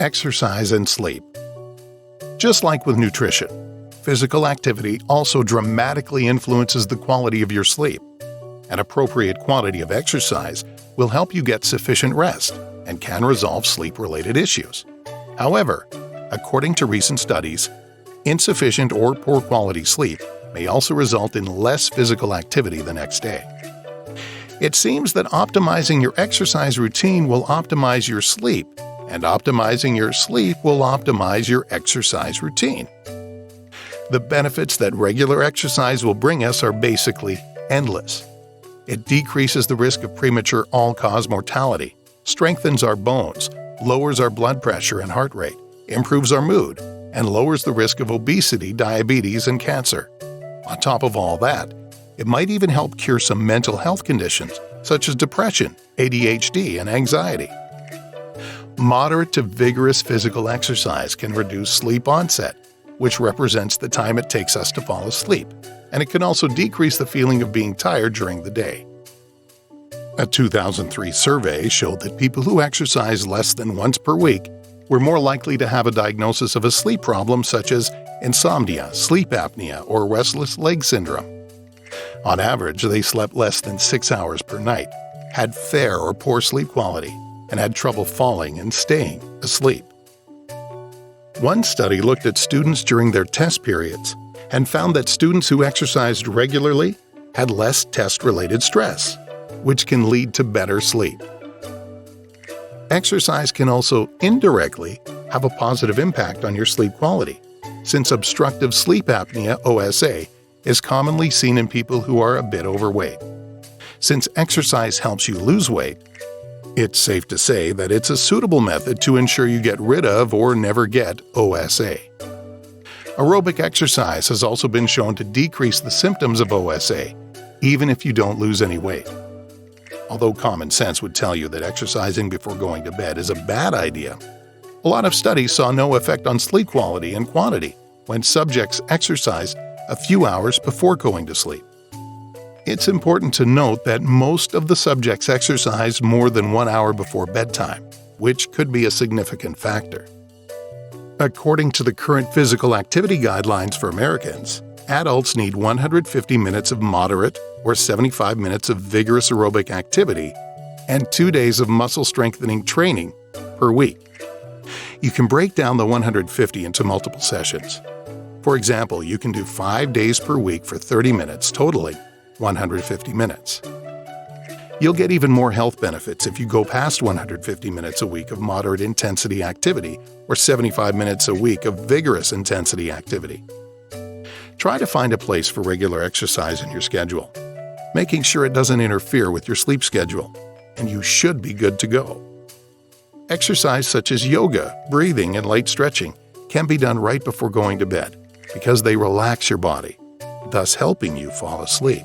Exercise and sleep. Just like with nutrition, physical activity also dramatically influences the quality of your sleep. An appropriate quantity of exercise will help you get sufficient rest and can resolve sleep-related issues. However, according to recent studies, insufficient or poor quality sleep may also result in less physical activity the next day. It seems that optimizing your exercise routine will optimize your sleep, and optimizing your sleep will optimize your exercise routine. The benefits that regular exercise will bring us are basically endless. It decreases the risk of premature all-cause mortality, strengthens our bones, lowers our blood pressure and heart rate, improves our mood, and lowers the risk of obesity, diabetes, and cancer. On top of all that, it might even help cure some mental health conditions such as depression, ADHD, and anxiety. Moderate to vigorous physical exercise can reduce sleep onset, which represents the time it takes us to fall asleep, and it can also decrease the feeling of being tired during the day. A 2003 survey showed that people who exercise less than once per week were more likely to have a diagnosis of a sleep problem such as insomnia, sleep apnea, or restless leg syndrome. On average, they slept less than 6 hours per night, had fair or poor sleep quality, and had trouble falling and staying asleep. One study looked at students during their test periods and found that students who exercised regularly had less test-related stress, which can lead to better sleep. Exercise can also indirectly have a positive impact on your sleep quality, since obstructive sleep apnea, OSA, is commonly seen in people who are a bit overweight. Since exercise helps you lose weight, it's safe to say that it's a suitable method to ensure you get rid of or never get OSA. Aerobic exercise has also been shown to decrease the symptoms of OSA, even if you don't lose any weight. Although common sense would tell you that exercising before going to bed is a bad idea, a lot of studies saw no effect on sleep quality and quantity when subjects exercised a few hours before going to sleep. It's important to note that most of the subjects exercised more than 1 hour before bedtime, which could be a significant factor. According to the current physical activity guidelines for Americans, adults need 150 minutes of moderate or 75 minutes of vigorous aerobic activity and 2 days of muscle strengthening training per week. You can break down the 150 into multiple sessions. For example, you can do 5 days per week for 30 minutes, totaling 150 minutes. You'll get even more health benefits if you go past 150 minutes a week of moderate intensity activity or 75 minutes a week of vigorous intensity activity. Try to find a place for regular exercise in your schedule, making sure it doesn't interfere with your sleep schedule, and you should be good to go. Exercise such as yoga, breathing, and light stretching can be done right before going to bed because they relax your body, thus helping you fall asleep.